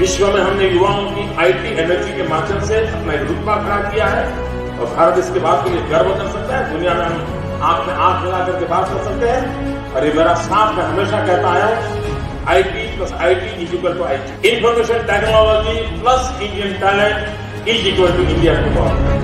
विश्व में हमने युवाओं की आईटी एनर्जी के माध्यम से अपना एक रुतबा खड़ा किया है और भारत इसके बाद के लिए गर्व कर सकता है। दुनिया में हम आंख में आंख मिला करके बात कर सकते हैं। और ये मेरा साथ में हमेशा कहता है, IT plus IT is equal to IT. Information technology plus Indian talent is equal to India tomorrow.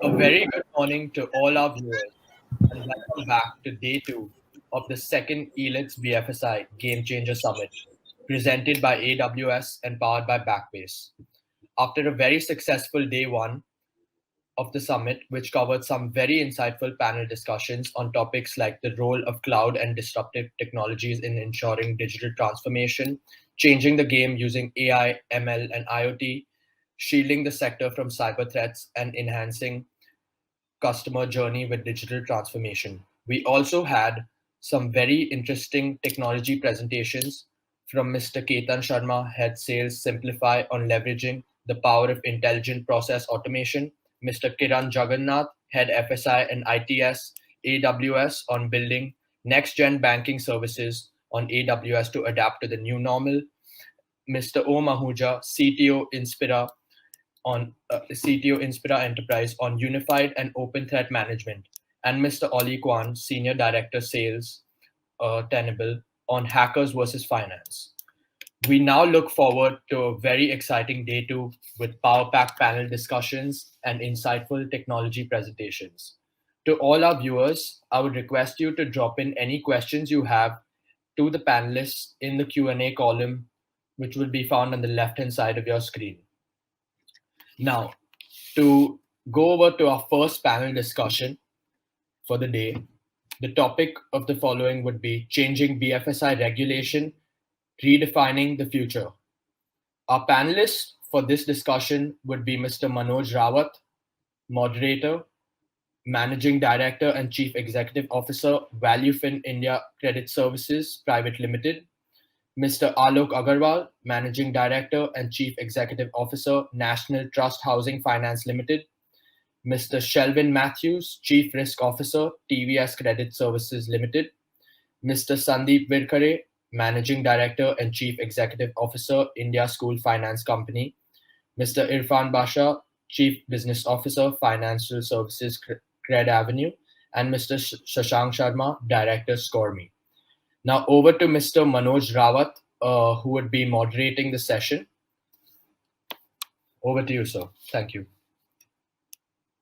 A very good morning to all our viewers and welcome back to day 2 of the second Elets BFSI Game Changer Summit presented by AWS and powered by Backbase. After a very successful day 1 of the summit, which covered some very insightful panel discussions on topics like the role of cloud and disruptive technologies in ensuring digital transformation, changing the game using AI, ML, and IoT, shielding the sector from cyber threats, and enhancing customer journey with digital transformation. We also had some very interesting technology presentations from Mr. Ketan Sharma, Head Sales Simplify on leveraging the power of intelligent process automation, Mr. Kiran Jagannath, Head FSI and ITS, AWS on building next-gen banking services on AWS to adapt to the new normal, Mr. O. Mahuja, CTO Inspira Enterprise on unified and open threat management, and Mr. Oli Kwan, Senior Director Sales, Tenable on hackers versus finance. We now look forward to a very exciting day 2 with power pack panel discussions and insightful technology presentations. To all our viewers, I would request you to drop in any questions you have to the panelists in the Q&A column, which will be found on the left-hand side of your screen. Now, to go over to our first panel discussion for the day, the topic of the following would be changing BFSI regulation, redefining the future. Our panelists for this discussion would be Mr. Manoj Rawat, moderator, Managing Director and Chief Executive Officer, ValueFin India Credit Services Private Limited, Mr. Alok Agarwal, Managing Director and Chief Executive Officer, National Trust Housing Finance Limited, Mr. Shelvin Matthews, Chief Risk Officer, TVS Credit Services Limited, Mr. Sandeep Virkare, Managing Director and Chief Executive Officer, India School Finance Company, Mr. Irfan Basha, Chief Business Officer, Financial Services Cred Avenue, and Mr. Shashank Sharma, Director, ScoreMe. Now over to Mr. Manoj Rawat, who would be moderating the session. Over to you, sir. Thank you.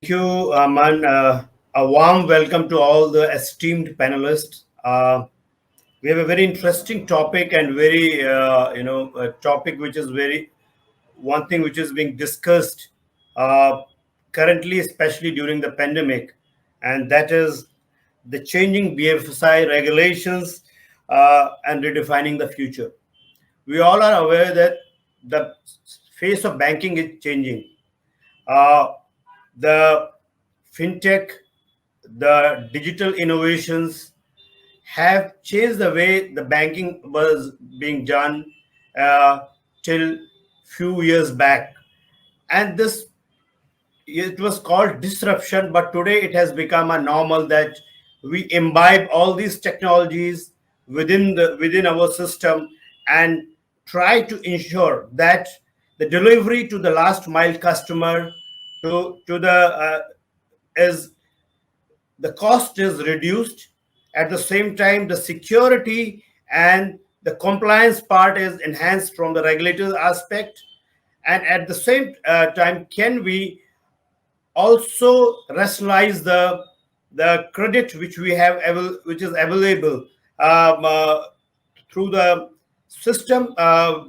Thank you, Aman. A warm welcome to all the esteemed panelists. We have a very interesting topic and very, a topic which is one thing which is being discussed currently, especially during the pandemic, and that is the changing BFSI regulations and redefining the future. We all are aware that the face of banking is changing. The fintech, the digital innovations have changed the way the banking was being done till few years back, and this, it was called disruption, but today it has become a normal that we imbibe all these technologies within our system and try to ensure that the delivery to the last mile customer to the is the cost is reduced. At the same time, the security and the compliance part is enhanced from the regulator aspect. And at the same time, can we also rationalize the credit which we have which is available through the system,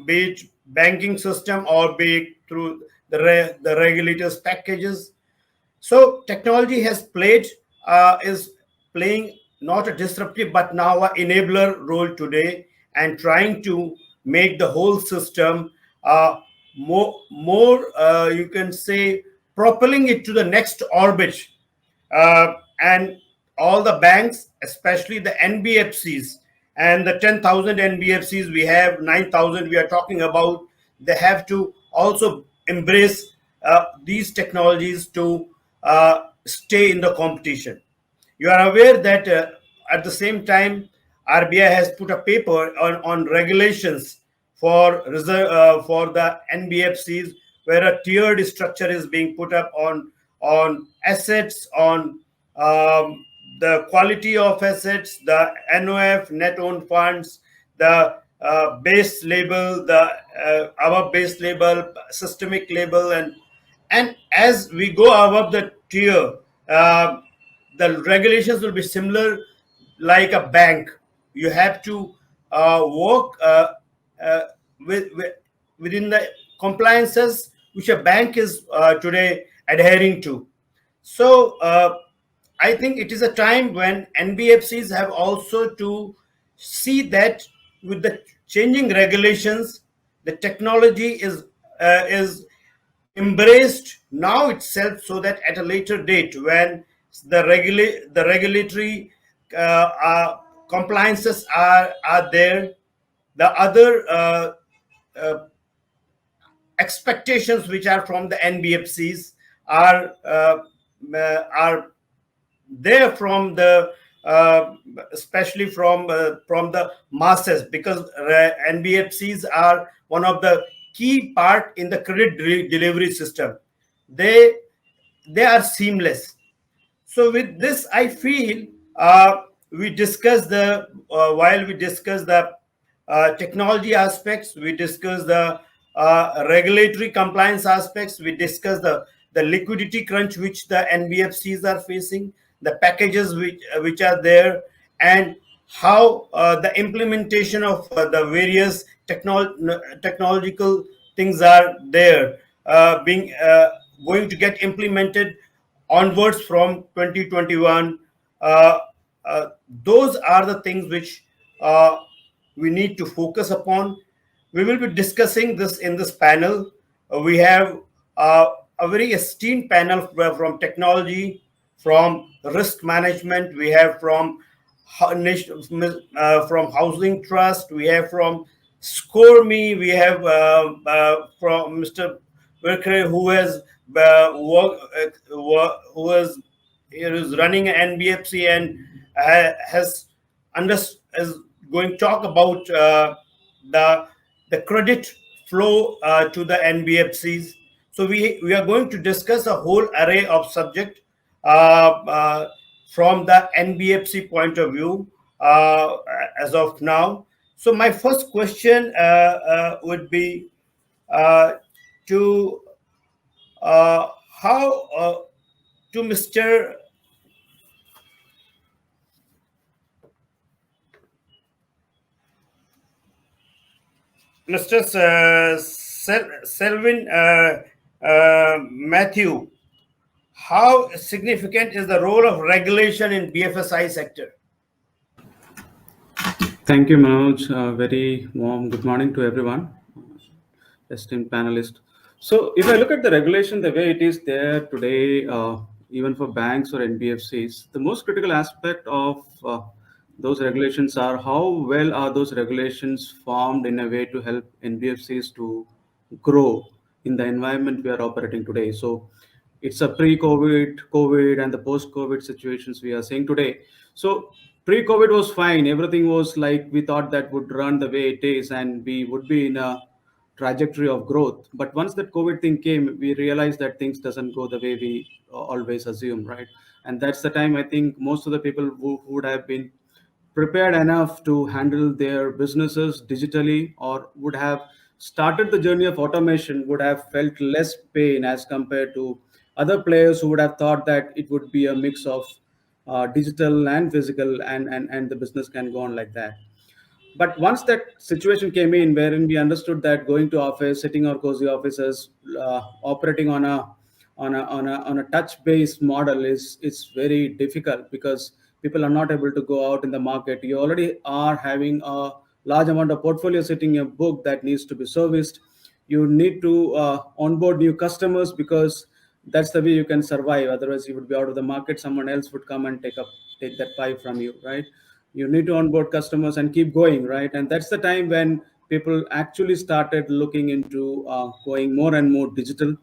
be it banking system or be it through the regulators packages. So technology has played is playing not a disruptive but now a enabler role today, and trying to make the whole system more you can say propelling it to the next orbit. And all the banks, especially the NBFCs and the 10,000 NBFCs, we have 9,000 we are talking about, they have to also embrace these technologies to stay in the competition. You are aware that at the same time, RBI has put a paper on regulations for for the NBFCs, where a tiered structure is being put up on assets, on the quality of assets, the NOF, net owned funds, the base label, the above base label, systemic label, and as we go above the tier, uh, the regulations will be similar like a bank. You have to work uh, with within the compliances which a bank is today adhering to. So I think it is a time when NBFCs have also to see that with the changing regulations, the technology is embraced now itself, so that at a later date, when the regulatory compliances are there, the other uh, expectations which are from the NBFCs are there from the especially from the masses, because NBFCs are one of the key part in the credit delivery system. They they are seamless. So with this, I feel we discuss the while we discuss the technology aspects, we discuss the regulatory compliance aspects, we discuss the liquidity crunch which the NBFCs are facing, the packages which are there, and how the implementation of the various technological things are there being going to get implemented onwards from 2021. uh, those are the things which uh, we need to focus upon. We will be discussing this in this panel. We have a very esteemed panel from technology, from risk management, we have from from housing trust, we have from score me, we have from Mr. Berkere, who has who has here is running an NBFC and has is going to talk about the the credit flow to the NBFCs. So we are going to discuss a whole array of subject from the NBFC point of view as of now. So my first question would be uh, to how to Mr. Selvin Matthew, how significant is the role of regulation in BFSI sector? Thank you, Manoj. Very warm good morning to everyone, esteemed panelist. So, if I look at the regulation the way it is there today, even for banks or NBFCs, the most critical aspect of those regulations are how well are those regulations formed in a way to help NBFCs to grow in the environment we are operating today. So it's a pre-COVID, COVID, and the post-COVID situations we are seeing today. So pre-COVID was fine. Everything was like we thought that would run the way it is, and we would be in a trajectory of growth. But once that COVID thing came, we realized that things doesn't go the way we always assume, right? And that's the time I think most of the people who would have been prepared enough to handle their businesses digitally or would have started the journey of automation would have felt less pain as compared to other players who would have thought that it would be a mix of digital and physical, and the business can go on like that. But once that situation came in wherein we understood that going to office, sitting our cozy offices, operating on a touch based model is very difficult, because people are not able to go out in the market. You already are having a large amount of portfolio sitting in a book that needs to be serviced. You need to onboard new customers, because that's the way you can survive. Otherwise you would be out of the market, someone else would come and take that pie from you, right? You need to onboard customers and keep going, right? And that's the time when people actually started looking into going more and more digital,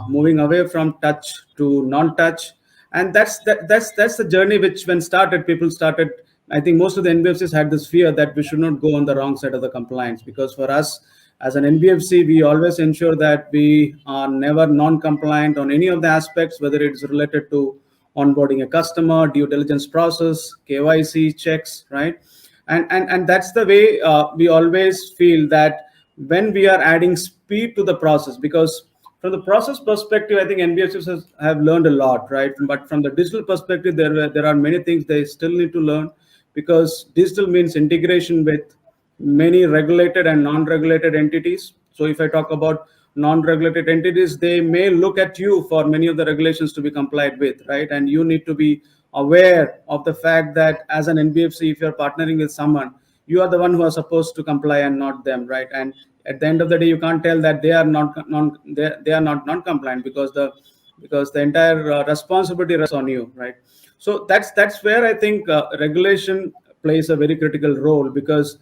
moving away from touch to non-touch. And that's the journey which, when started, people started. I think most of the NBFCs had this fear that we should not go on the wrong side of the compliance, because for us as an NBFC, we always ensure that we are never non-compliant on any of the aspects, whether it's related to onboarding a customer, due diligence process, KYC checks, right? And that's the way we always feel that when we are adding speed to the process, because from the process perspective, I think NBFCs have learned a lot, right? But from the digital perspective, there are many things they still need to learn, because digital means integration with many regulated and non-regulated entities. So if I talk about non-regulated entities, they may look at you for many of the regulations to be complied with, right? And you need to be aware of the fact that as an NBFC, if you're partnering with someone, you are the one who are supposed to comply and not them, right? And at the end of the day, you can't tell that they are not non-compliant, because the entire responsibility rests on you, right? So that's where I think regulation plays a very critical role, because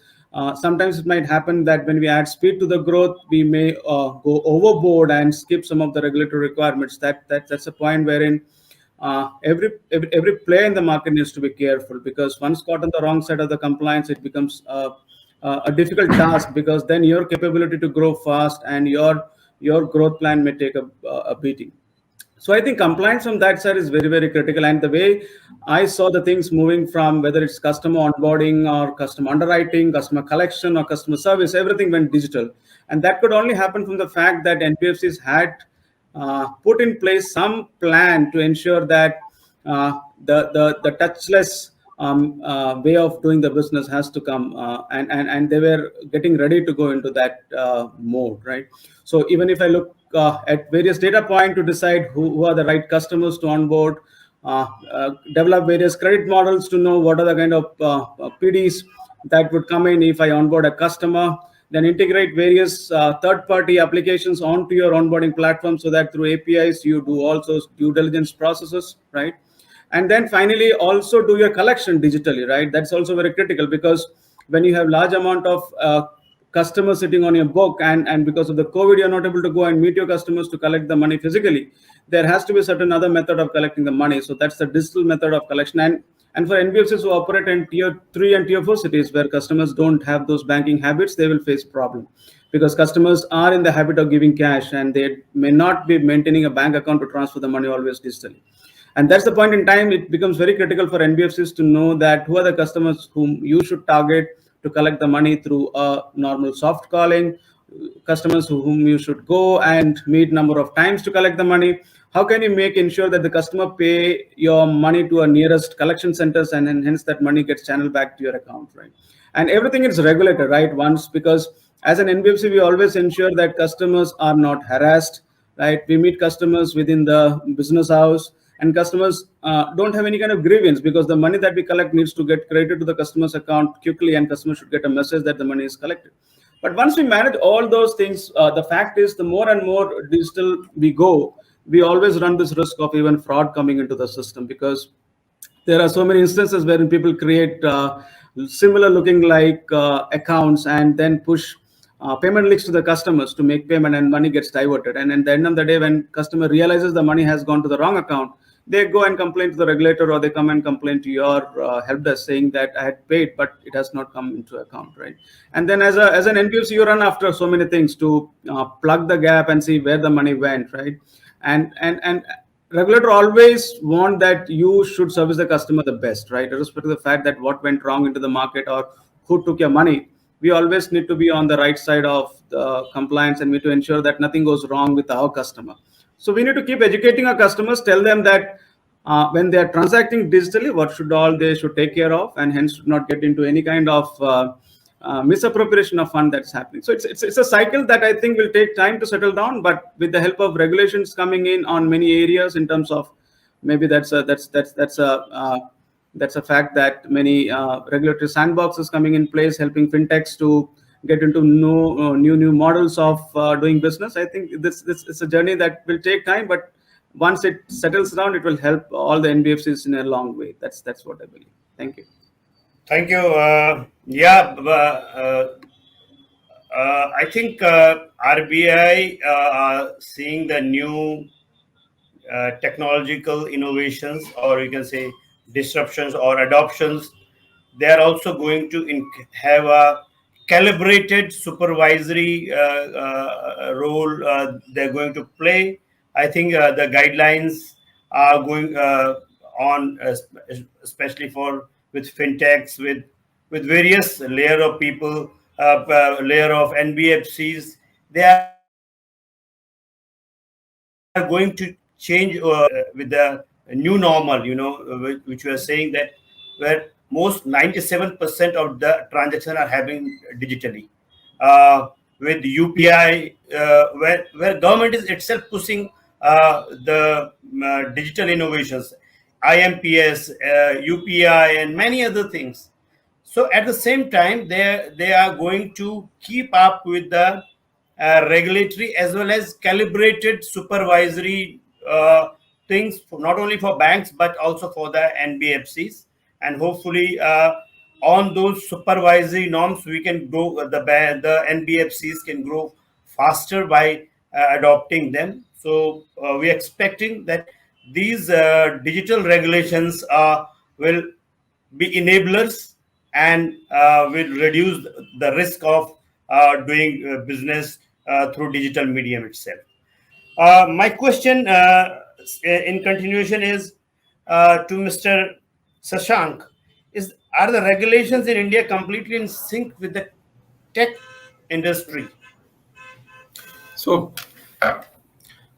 sometimes it might happen that when we add speed to the growth, we may go overboard and skip some of the regulatory requirements. That's a point wherein every player in the market needs to be careful, because once caught on the wrong side of the compliance, it becomes a difficult task, because then your capability to grow fast and your growth plan may take a beating. So I think compliance from that side is very, very critical. And the way I saw the things moving from, whether it's customer onboarding or customer underwriting, customer collection or customer service, everything went digital. And that could only happen from the fact that NBFCs had put in place some plan to ensure that the touchless way of doing the business has to come, and they were getting ready to go into that mode, right? So even if I look at various data points to decide who are the right customers to onboard, develop various credit models to know what are the kind of PDs that would come in if I onboard a customer, then integrate various third-party applications onto your onboarding platform, so that through APIs you do also due diligence processes, right? And then finally also do your collection digitally, right? That's also very critical, because when you have large amount of customers sitting on your book, and because of the COVID, you're not able to go and meet your customers to collect the money physically, there has to be a certain other method of collecting the money. So that's the digital method of collection. And for NBFCs who operate in tier 3 and tier 4 cities where customers don't have those banking habits, they will face problem, because customers are in the habit of giving cash and they may not be maintaining a bank account to transfer the money always digitally. And that's the point in time it becomes very critical for NBFCs to know that who are the customers whom you should target to collect the money through a normal soft calling, customers whom you should go and meet number of times to collect the money. How can you ensure that the customer pay your money to a nearest collection centers, and hence that money gets channeled back to your account, right? And everything is regulated, right? Once, because as an NBFC, we always ensure that customers are not harassed, right? We meet customers within the business hours, and customers don't have any kind of grievance, because the money that we collect needs to get credited to the customer's account quickly, and customers should get a message that the money is collected. But once we manage all those things, the fact is the more and more digital we go, we always run this risk of even fraud coming into the system, because there are so many instances wherein people create similar looking like accounts and then push payment links to the customers to make payment, and money gets diverted. And at the end of the day, when customer realizes the money has gone to the wrong account, they go and complain to the regulator, or they come and complain to your help desk saying that I had paid, but it has not come into account, right? And then as an NBFC, you run after so many things to plug the gap and see where the money went, right? And regulator always want that you should service the customer the best, right? Irrespective of the fact that what went wrong into the market or who took your money, we always need to be on the right side of the compliance, and we need to ensure that nothing goes wrong with our customer. So we need to keep educating our customers, tell them that when they are transacting digitally, what should all they should take care of, and hence should not get into any kind of misappropriation of fund that's happening. So it's a cycle that I think will take time to settle down, but with the help of regulations coming in on many areas in terms of, maybe that's a fact that many regulatory sandboxes coming in place, helping fintechs to get into new models of doing business. I think this is a journey that will take time, but once it settles down, it will help all the NBFCs in a long way. That's what I believe. Thank you. Thank you. I think RBI are seeing the new technological innovations, or you can say disruptions or adoptions. They are also going to have a calibrated supervisory role they're going to play. I think the guidelines are going on, especially with fintechs, with various layer of people, layer of NBFCs. They are going to change with the new normal, which we are saying that where most 97% of the transactions are happening digitally. With UPI, where government is itself pushing the digital innovations, IMPS, UPI, and many other things. So at the same time, they are going to keep up with the regulatory as well as calibrated supervisory things, not only for banks but also for the NBFCs. And hopefully, on those supervisory norms, we can grow. The NBFCs can grow faster by adopting them. So we are expecting that these digital regulations will be enablers and will reduce the risk of doing business through digital medium itself. My question in continuation is to Mr. Sashank: are the regulations in India completely in sync with the tech industry? So,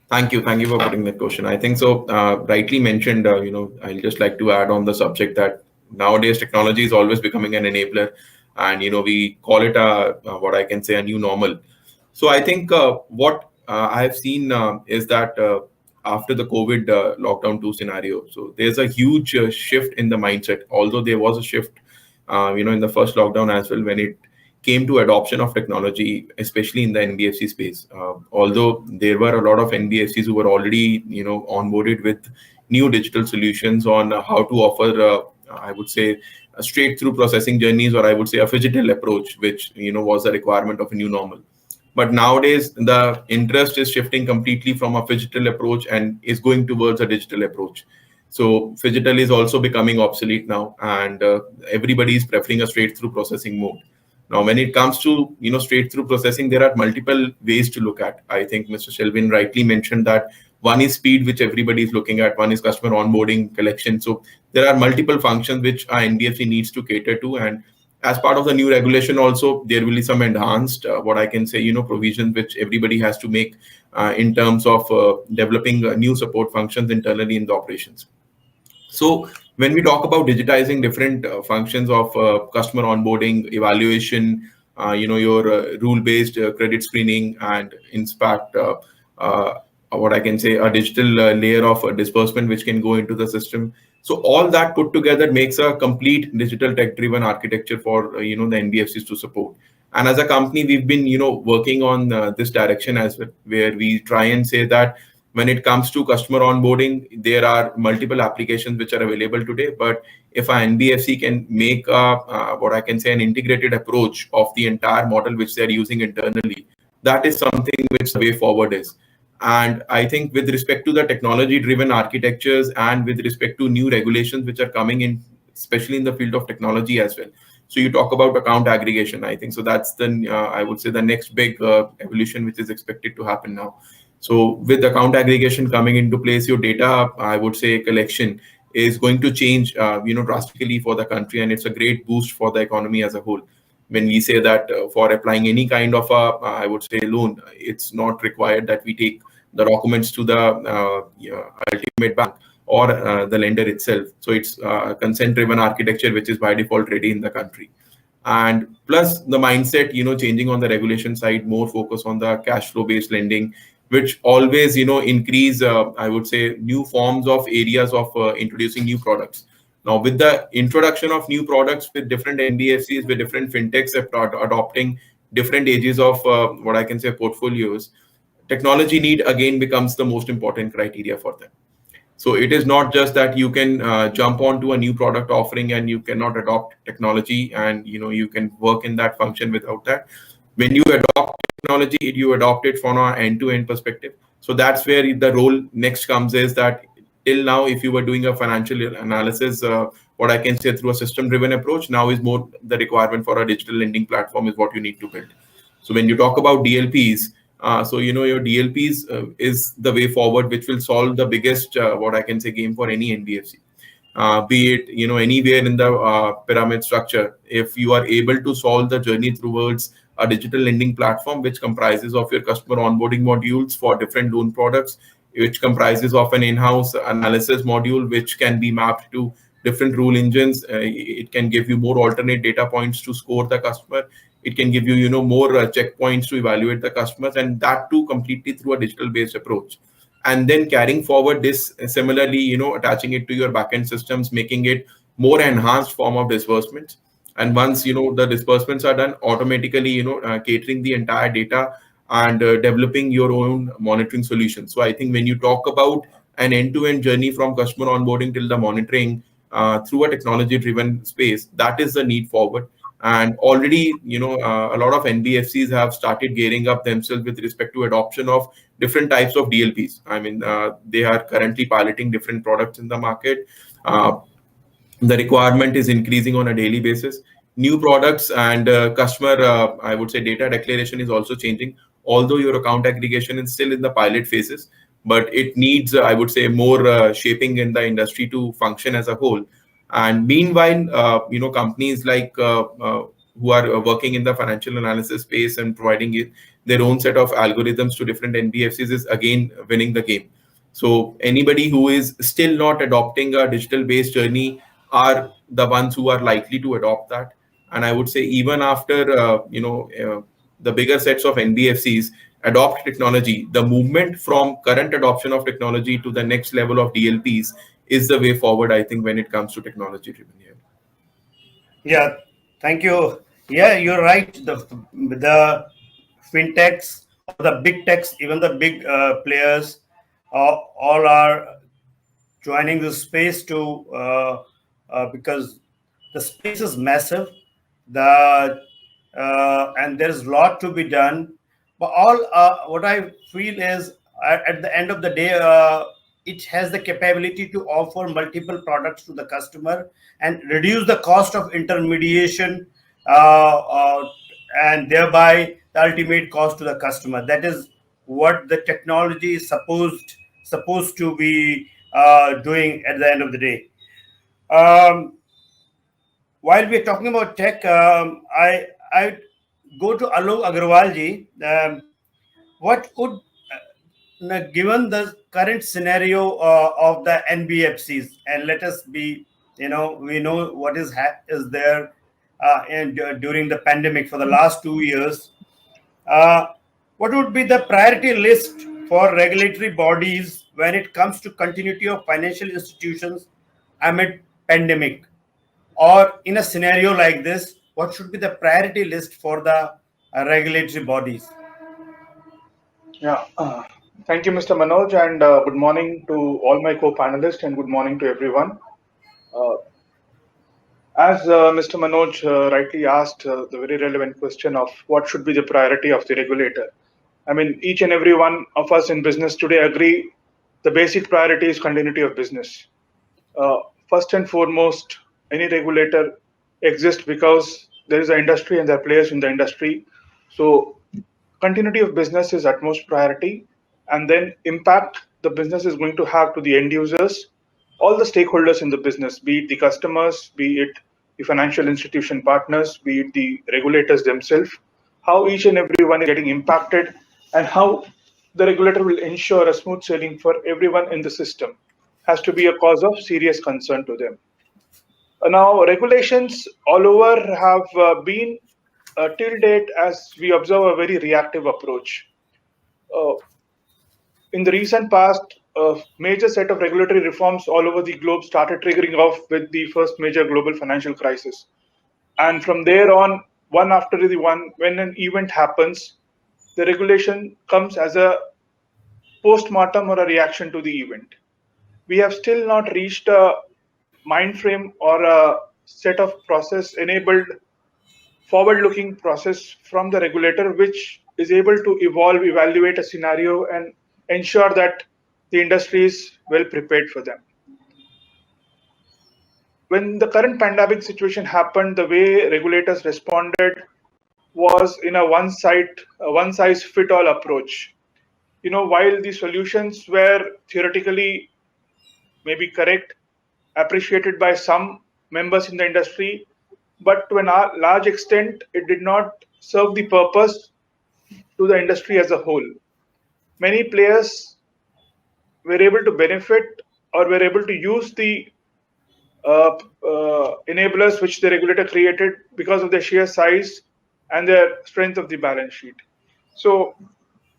thank you for putting that question. I think so. Rightly mentioned. I'll just like to add on the subject that nowadays technology is always becoming an enabler, and we call it what I can say a new normal. So I think what I have seen is that after the COVID lockdown 2 scenario, so there's a huge shift in the mindset. Although there was a shift, in the first lockdown as well, when it came to adoption of technology, especially in the NBFC space. Although there were a lot of NBFCs who were already, onboarded with new digital solutions on how to offer, I would say, a straight through processing journeys, or I would say a phygital approach, which was a requirement of a new normal. But nowadays, the interest is shifting completely from a phygital approach and is going towards a digital approach. So phygital is also becoming obsolete now, and everybody is preferring a straight through processing mode. Now, when it comes to straight through processing, there are multiple ways to look at. I think Mr. Shelvin rightly mentioned that one is speed, which everybody is looking at. One is customer onboarding, collection. So there are multiple functions which our NBFC needs to cater to. And as part of the new regulation, also there will be some enhanced, what I can say, provisions which everybody has to make in terms of developing new support functions internally in the operations. So when we talk about digitizing different functions of customer onboarding, evaluation, your rule-based credit screening, and in fact, what I can say, a digital layer of disbursement which can go into the system. So all that put together makes a complete digital tech-driven architecture for the NBFCs to support. And as a company, we've been working on this direction as well, where we try and say that when it comes to customer onboarding, there are multiple applications which are available today. But if an NBFC can make what I can say an integrated approach of the entire model which they're using internally, that is something which the way forward is. And I think with respect to the technology-driven architectures and with respect to new regulations which are coming in, especially in the field of technology as well. So you talk about account aggregation. I think so that's the I would say the next big evolution which is expected to happen now. So with account aggregation coming into place, your data, I would say, collection is going to change, drastically for the country, and it's a great boost for the economy as a whole. When we say that for applying any kind of I would say, loan, it's not required that we take the documents to the ultimate bank or the lender itself. So it's a consent-driven architecture, which is by default ready in the country. And plus the mindset, changing on the regulation side, more focus on the cash flow-based lending, which always, increase, I would say, new forms of areas of introducing new products. Now, with the introduction of new products with different NBFCs, with different fintechs adopting different ages of what I can say portfolios, technology need again becomes the most important criteria for them. So it is not just that you can jump onto a new product offering and you cannot adopt technology and you can work in that function without that. When you adopt technology, you adopt it from an end-to-end perspective. So that's where the role next comes, is that till now, if you were doing a financial analysis, what I can say through a system-driven approach, now is more the requirement for a digital lending platform is what you need to build. So when you talk about DLPs, your DLPs is the way forward, which will solve the biggest, what I can say, game for any NBFC. Be it anywhere in the pyramid structure, if you are able to solve the journey towards a digital lending platform, which comprises of your customer onboarding modules for different loan products, which comprises of an in-house analysis module, which can be mapped to different rule engines. It can give you more alternate data points to score the customer. It can give you, more checkpoints to evaluate the customers, and that too completely through a digital-based approach. And then carrying forward this similarly, attaching it to your backend systems, making it more enhanced form of disbursements. And once the disbursements are done, automatically catering the entire data and developing your own monitoring solution. So I think when you talk about an end-to-end journey from customer onboarding till the monitoring through a technology-driven space, that is the need forward. And already, a lot of NBFCs have started gearing up themselves with respect to adoption of different types of DLPs. I mean, they are currently piloting different products in the market. The requirement is increasing on a daily basis. New products and customer, I would say, data declaration is also changing. Although your account aggregation is still in the pilot phases, but it needs, I would say, more shaping in the industry to function as a whole. And meanwhile, companies like who are working in the financial analysis space and providing their own set of algorithms to different NBFCs is again winning the game. So anybody who is still not adopting a digital-based journey are the ones who are likely to adopt that. And I would say even after the bigger sets of NBFCs adopt technology, the movement from current adoption of technology to the next level of DLPs is the way forward, I think, when it comes to technology driven here. Yeah, thank you. Yeah, you're right. The fintechs, or the big techs, even the big players, all are joining this space to because the space is massive. The and there's a lot to be done. But all what I feel is at the end of the day, it has the capability to offer multiple products to the customer and reduce the cost of intermediation, and thereby the ultimate cost to the customer. That is what the technology is supposed to be doing at the end of the day. While we're talking about tech, I go to Alok Agarwal ji. What would, given the current scenario of the NBFCs, and let us be, we know what is there, and during the pandemic for the last 2 years, what would be the priority list for regulatory bodies when it comes to continuity of financial institutions amid pandemic? Or in a scenario like this, what should be the priority list for the regulatory bodies? Yeah, Thank you, Mr. Manoj, and good morning to all my co-panelists and good morning to everyone. As Mr. Manoj rightly asked the very relevant question of what should be the priority of the regulator. I mean, each and every one of us in business today agree the basic priority is continuity of business. Uh, First and foremost, any regulator exists because there is an industry and there are players in the industry. So continuity of business is utmost priority, and then impact the business is going to have to the end users, all the stakeholders in the business, be it the customers, be it the financial institution partners, be it the regulators themselves, how each and every one is getting impacted, and how the regulator will ensure a smooth sailing for everyone in the system has to be a cause of serious concern to them. Now, regulations all over have been till date, as we observe, a very reactive approach. Uh, in the recent past, a major set of regulatory reforms all over the globe started triggering off with the first major global financial crisis. And from there on, one after the one, when an event happens, the regulation comes as a post-mortem or a reaction to the event. We have still not reached a mind frame or a set of process enabled forward looking process from the regulator which is able to evolve, evaluate a scenario, and ensure that the industry is well prepared for them. When the current pandemic situation happened, the way regulators responded was in a one size fit all approach. While the solutions were theoretically maybe correct, appreciated by some members in the industry, but to a large extent, it did not serve the purpose to the industry as a whole. Many players were able to benefit or were able to use the enablers which the regulator created because of their sheer size and their strength of the balance sheet. So,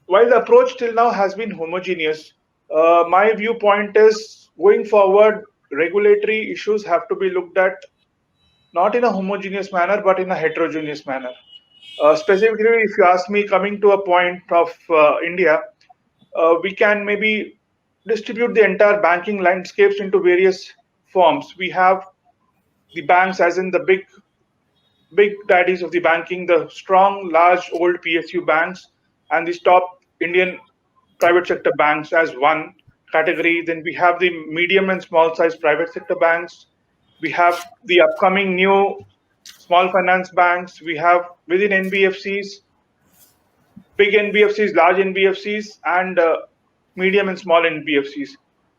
while the approach till now has been homogeneous, my viewpoint is going forward, regulatory issues have to be looked at not in a homogeneous manner but in a heterogeneous manner. Specifically, if you ask me, coming to a point of India, we can maybe distribute the entire banking landscapes into various forms. We have the banks, as in the big daddies of the banking, the strong, large, old PSU banks, and the top Indian private sector banks as one category. Then we have the medium and small size private sector banks. We have the upcoming new small finance banks. We have within NBFCs, big NBFCs, large NBFCs, and medium and small NBFCs.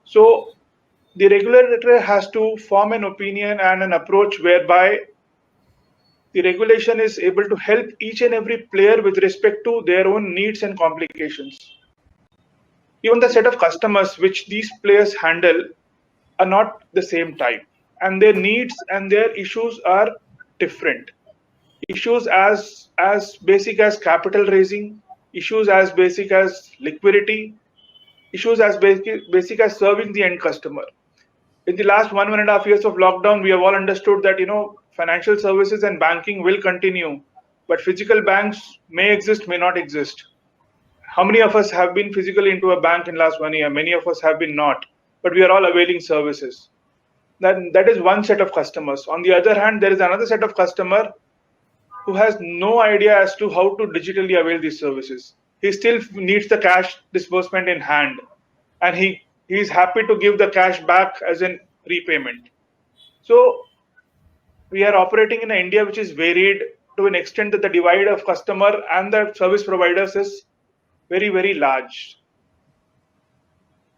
So the regulator has to form an opinion and an approach whereby the regulation is able to help each and every player with respect to their own needs and complications. Even the set of customers which these players handle are not the same type, and their needs and their issues are different. Issues as basic as capital raising, issues as basic as liquidity, issues as basic as serving the end customer. In the last 1.5 years of lockdown, we have all understood that financial services and banking will continue, but physical banks may exist, may not exist. How many of us have been physically into a bank in last 1 year? Many of us have been not, but we are all availing services. That is one set of customers. On the other hand, there is another set of customer who has no idea as to how to digitally avail these services. He still needs the cash disbursement in hand, and he is happy to give the cash back as an repayment. So we are operating in an India which is varied to an extent that the divide of customer and the service providers is very, very large.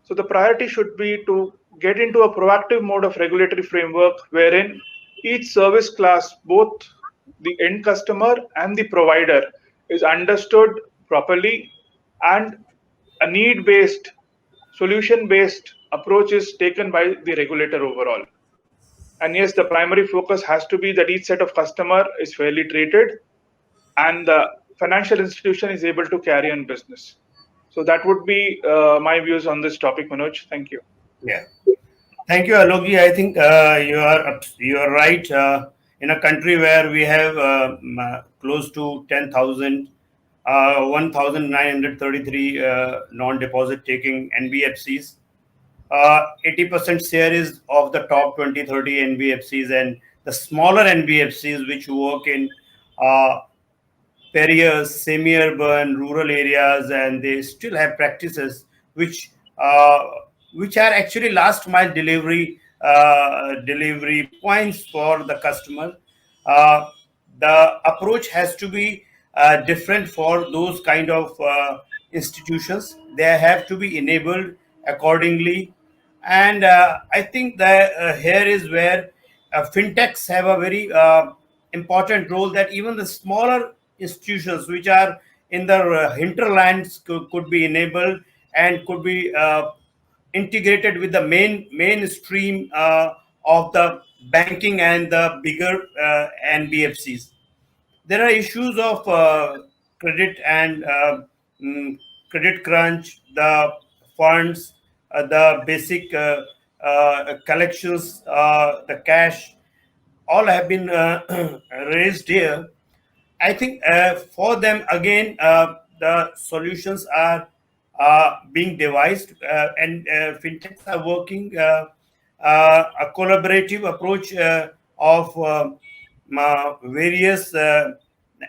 So the priority should be to get into a proactive mode of regulatory framework wherein each service class, both the end customer and the provider, is understood properly, and a need-based, solution-based approach is taken by the regulator overall. And yes, the primary focus has to be that each set of customer is fairly treated and the financial institution is able to carry on business. So that would be my views on this topic, Manoj. Thank you. Yeah. Thank you, Alogi. I think you are right. In a country where we have close to 10,000 1,933 non-deposit taking NBFCs. 80% share is of the top 20, 30 NBFCs, and the smaller NBFCs which work in semi-urban, rural areas, and they still have practices which are actually last mile delivery points for the customer. Uh, the approach has to be different for those kind of institutions. They have to be enabled accordingly, and I think that here is where fintechs have a very important role, that even the smaller institutions which are in the hinterlands could be enabled and could be integrated with the mainstream of the banking and the bigger NBFCs. There are issues of credit and credit crunch, the funds, the basic collections, the cash, all have been raised here. I think for them again, the solutions are being devised, and fintechs are working a collaborative approach of various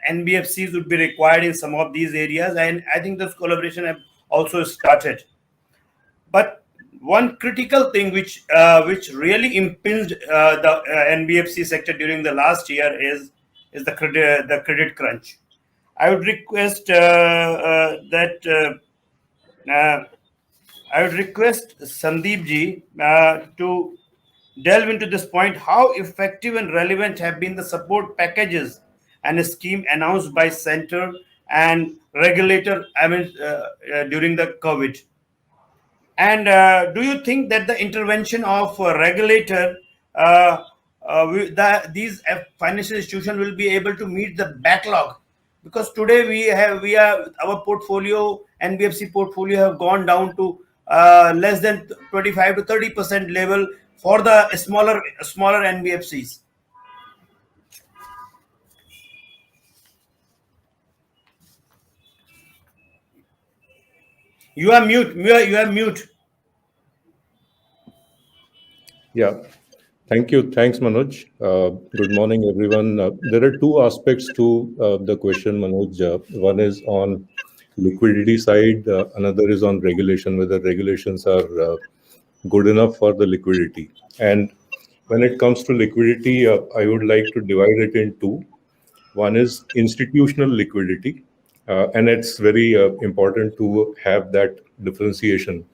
NBFCs would be required in some of these areas, and I think this collaboration have also started. But one critical thing which really impinged the NBFC sector during the last year is the credit crunch. I would request I would request Sandeep ji to delve into this point. How effective and relevant have been the support packages and a scheme announced by center and regulator? I mean, during the COVID. And do you think that the intervention of a regulator, these financial institutions will be able to meet the backlog? Because today we are our portfolio, NBFC portfolio, have gone down to less than 25 to 30% level for the smaller NBFCs. You are mute. You are mute. Yeah, thank you. Thanks, Manoj. Good morning, everyone. There are two aspects to the question, Manoj. One is on liquidity side, another is on regulation, whether regulations are good enough for the liquidity. And when it comes to liquidity, I would like to divide it in two. One is institutional liquidity, and it's very important to have that differentiation.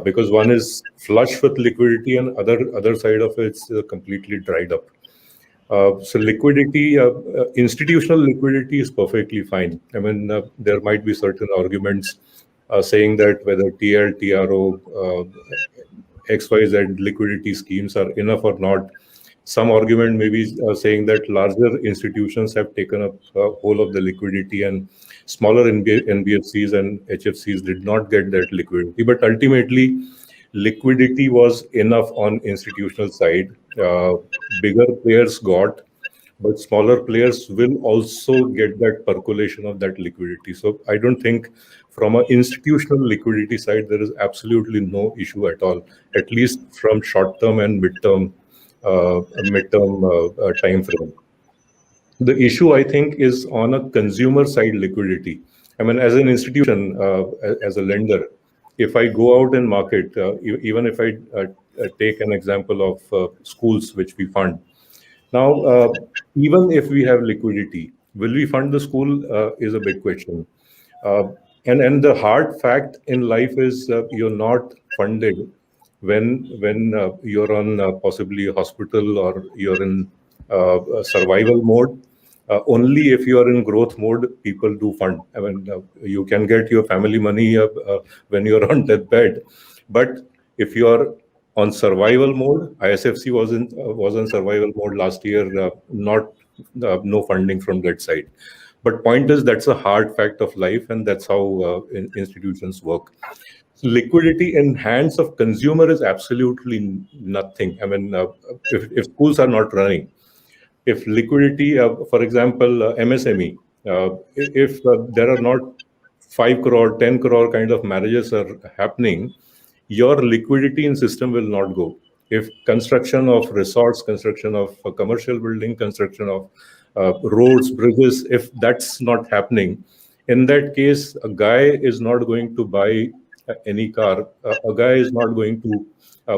Because one is flush with liquidity and other side of it's completely dried up. So liquidity, institutional liquidity is perfectly fine. I mean, there might be certain arguments saying that whether TL, TRO, XYZ liquidity schemes are enough or not. Some argument may be saying that larger institutions have taken up whole of the liquidity and smaller NBFCs and HFCs did not get that liquidity. But ultimately, liquidity was enough on institutional side. Bigger players got, but smaller players will also get that percolation of that liquidity. So I don't think from an institutional liquidity side, there is absolutely no issue at all, at least from short-term and midterm time frame. The issue, I think, is on a consumer side liquidity. I mean, as an institution, as a lender, if I go out and market, even if I take an example of schools which we fund. Now, even if we have liquidity, will we fund the school is a big question. And the hard fact in life is you're not funded when you're on possibly a hospital or you're in survival mode. Only if you are in growth mode, people do fund. I mean, you can get your family money when you're on deathbed, but if you are on survival mode, ISFC was in survival mode last year. No funding from that side. But point is, that's a hard fact of life, and that's how institutions work. Liquidity in hands of consumer is absolutely nothing. I mean, if schools are not running, if liquidity, for example, MSME, If there are not 5 crore, 10 crore kind of marriages are happening, your liquidity in system will not go. If construction of resorts, construction of commercial building, construction of roads, bridges, if that's not happening, in that case, a guy is not going to buy any car. A guy is not going to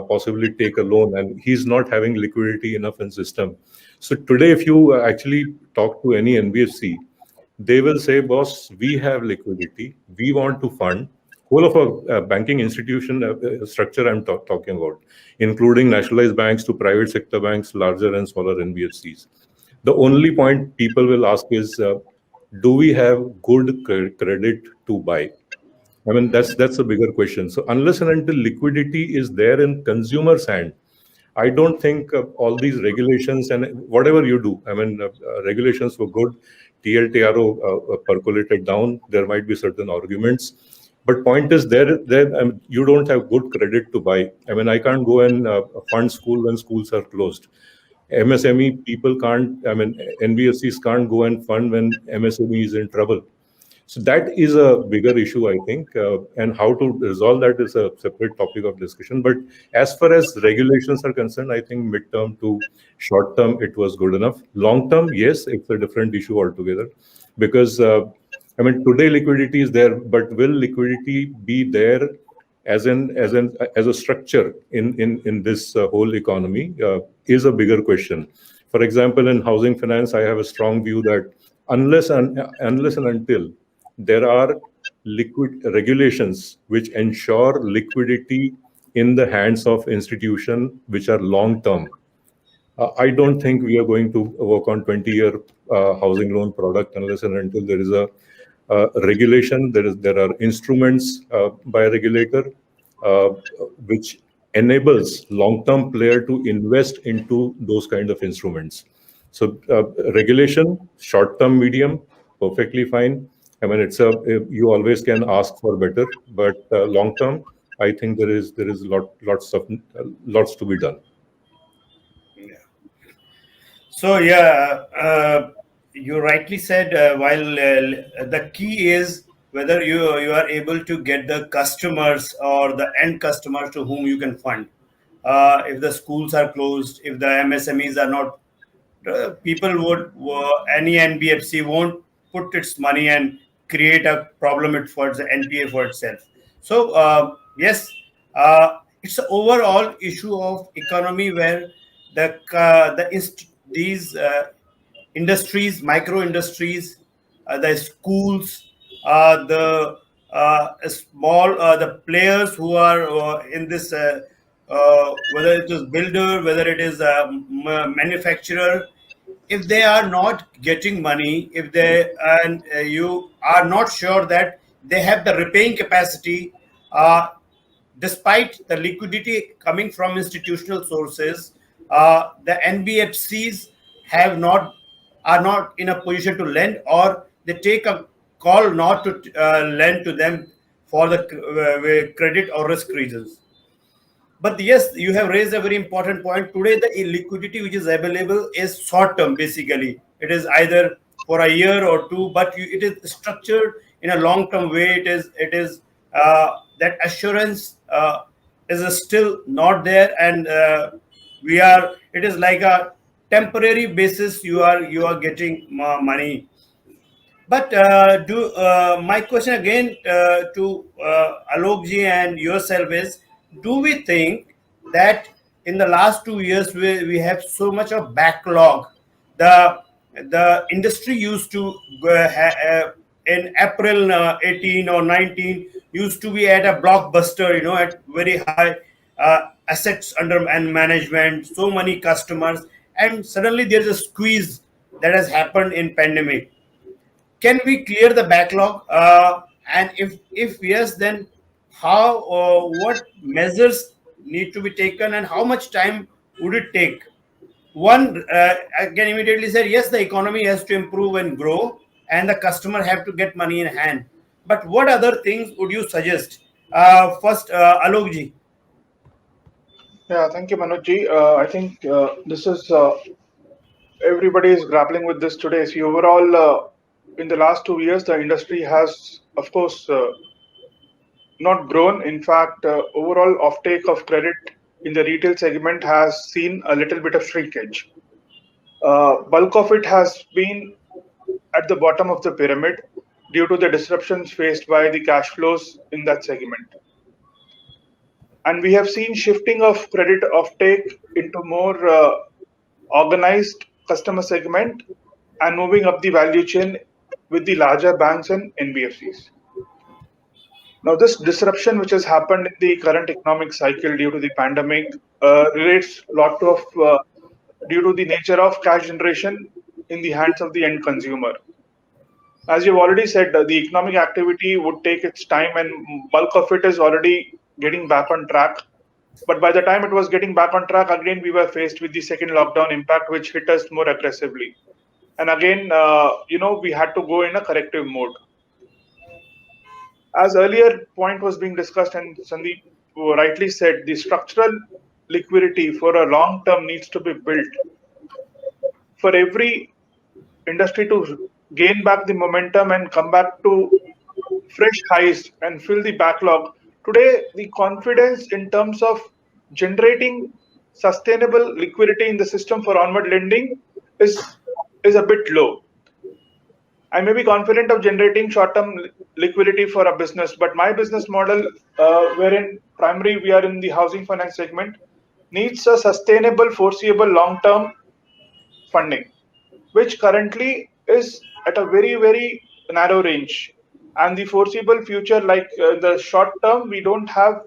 possibly take a loan, and he's not having liquidity enough in system. So today, if you actually talk to any NBFC, they will say, boss, we have liquidity, we want to fund whole of a banking institution structure I'm talking about, including nationalized banks to private sector banks, larger and smaller NBFCs. The only point people will ask is, do we have good credit to buy? I mean, that's a bigger question. So unless and until liquidity is there in consumer's hand, I don't think all these regulations and whatever you do, I mean, regulations were good. TLTRO percolated down. There might be certain arguments, but point is there I mean, you don't have good credit to buy. I mean, I can't go and fund school when schools are closed. MSME people can't. I mean, NBFCs can't go and fund when MSME is in trouble. So that is a bigger issue, I think, and how to resolve that is a separate topic of discussion. But as far as regulations are concerned, I think midterm to short term, it was good enough. Long term, yes, it's a different issue altogether, because I mean, today liquidity is there, but will liquidity be there as a structure in this whole economy is a bigger question. For example, in housing finance, I have a strong view that unless and until there are liquid regulations which ensure liquidity in the hands of institutions which are long term, I don't think we are going to work on 20-year housing loan product unless and until there is a regulation. There are instruments by a regulator uh, which enables long-term player to invest into those kind of instruments. So regulation, short-term, medium, perfectly fine. I mean, you always can ask for better, but long-term, I think there is lots to be done. So yeah, you rightly said. While the key is whether you are able to get the customers or the end customers to whom you can fund. If the schools are closed, if the MSMEs are not, people would any NBFC won't put its money and create a problem for the NPA for itself. So yes, it's an overall issue of economy where these industries, micro industries, the schools, the the players who are in this, whether it is builder, whether it is a manufacturer, if they are not getting money, if they and you are not sure that they have the repaying capacity, despite the liquidity coming from institutional sources, the NBFCs have not are not in a position to lend, or they take a call not to lend to them for the credit or risk reasons. But yes, you have raised a very important point. Today, the liquidity which is available is short term, basically. It is either for a year or two, but it is structured in a long term way. It is that assurance is still not there, and it is like a temporary basis. You are getting money. But my question again to Alokji and yourself is: do we think that in the last 2 years we have so much of backlog? The industry used to in April 18 or 19 used to be at a blockbuster, at very high assets under and management, so many customers, and suddenly there's a squeeze that has happened in pandemic. Can we clear the backlog? And if yes, then how or what measures need to be taken, and how much time would it take? One, I can immediately say yes, the economy has to improve and grow, and the customer have to get money in hand. But what other things would you suggest? First, Alokji. Yeah, thank you, Manojji. I think this is everybody is grappling with this today. See, overall, in the last 2 years, the industry has, of course, not grown. In fact, overall offtake of credit in the retail segment has seen a little bit of shrinkage. Bulk of it has been at the bottom of the pyramid due to the disruptions faced by the cash flows in that segment. And we have seen shifting of credit offtake into more organized customer segment and moving up the value chain with the larger banks and NBFCs. Now, this disruption which has happened in the current economic cycle due to the pandemic relates a lot of due to the nature of cash generation in the hands of the end consumer. As you've already said, the economic activity would take its time, and bulk of it is already getting back on track. But by the time it was getting back on track, again we were faced with the second lockdown impact, which hit us more aggressively. And again, we had to go in a corrective mode. As earlier point was being discussed, and Sandeep rightly said, the structural liquidity for a long term needs to be built. For every industry to gain back the momentum and come back to fresh highs and fill the backlog, today the confidence in terms of generating sustainable liquidity in the system for onward lending is a bit low. I may be confident of generating short-term liquidity for a business, but my business model, wherein primary we are in the housing finance segment, needs a sustainable, foreseeable, long-term funding, which currently is at a very, very narrow range. And the foreseeable future, like the short term, we don't have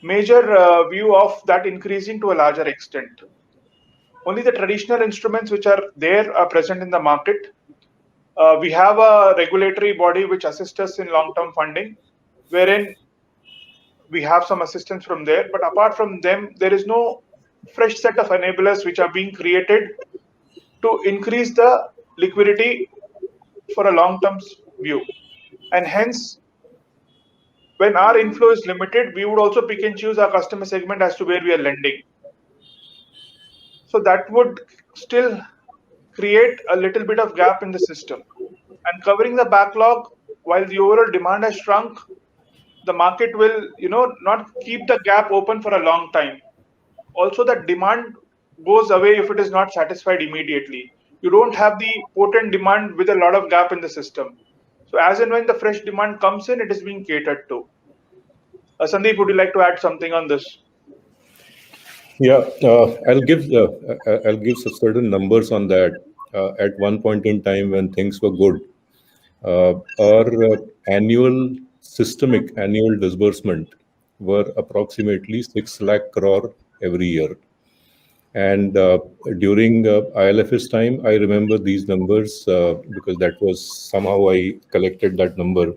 major view of that increasing to a larger extent. Only the traditional instruments which are there are present in the market. We have a regulatory body which assists us in long-term funding, wherein we have some assistance from there. But apart from them, there is no fresh set of enablers which are being created to increase the liquidity for a long-term view. And hence, when our inflow is limited, we would also pick and choose our customer segment as to where we are lending. So that would still create a little bit of gap in the system. And covering the backlog, while the overall demand has shrunk, the market will, not keep the gap open for a long time. Also, the demand goes away if it is not satisfied immediately. You don't have the potent demand with a lot of gap in the system. So as and when the fresh demand comes in, it is being catered to. Sandeep, would you like to add something on this? Yeah, I'll give some certain numbers on that. At one point in time when things were good, our systemic annual disbursement were approximately 6 lakh crore every year. And during ILF's time, I remember these numbers because that was somehow I collected that number.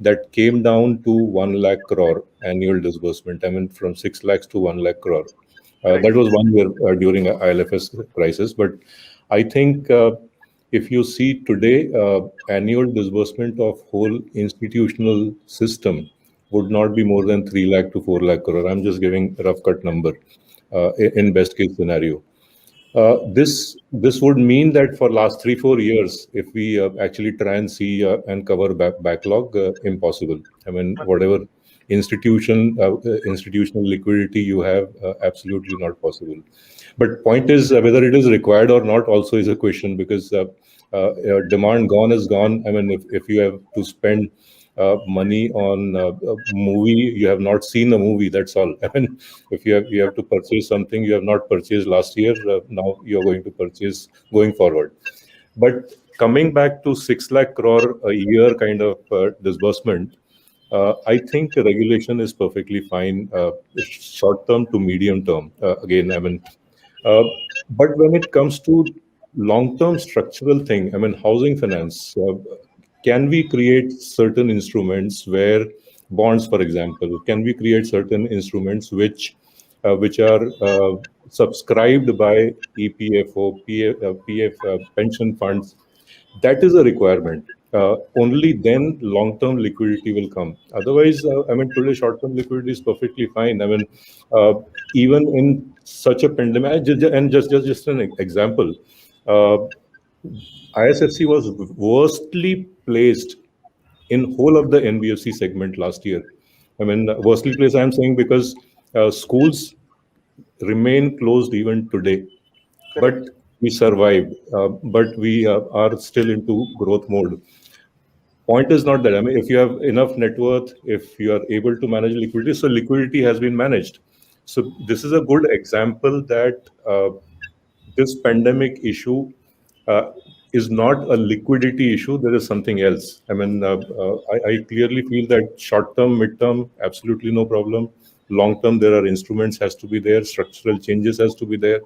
That came down to 1 lakh crore annual disbursement. I mean, from 6 lakhs to 1 lakh crore. That was 1 year during ILF's crisis. But I think if you see today, annual disbursement of whole institutional system would not be more than 3 lakh to 4 lakh crore. I'm just giving a rough cut number in best case scenario. This would mean that for last 3-4 years, if we actually try and see and cover backlog, impossible. I mean, whatever institutional liquidity you have, absolutely not possible. But point is whether it is required or not also is a question, because demand gone is gone. I mean, if you have to spend money on a movie, you have not seen a movie, that's all. I mean, if you have to purchase something you have not purchased last year, now you're going to purchase going forward. But coming back to 6 lakh crore a year kind of disbursement, I think the regulation is perfectly fine, short term to medium term. Again, I mean, but when it comes to long term structural thing, I mean, housing finance, can we create certain instruments where bonds, for example, can we create certain instruments which are subscribed by EPFO, PF pension funds? That is a requirement. Only then long-term liquidity will come. Otherwise, I mean, today short-term liquidity is perfectly fine. I mean, even in such a pandemic, and just an example, ISFC was worstly placed in whole of the NBFC segment last year. I mean, worstly placed, I'm saying because schools remain closed even today, but Correct. we survived. But we are still into growth mode. Point is not that. I mean, if you have enough net worth, if you are able to manage liquidity, so liquidity has been managed. So this is a good example that this pandemic issue uh, is not a liquidity issue. There is something else. I mean, I clearly feel that short term, mid term, absolutely no problem. Long term, there are instruments has to be there. Structural changes has to be there.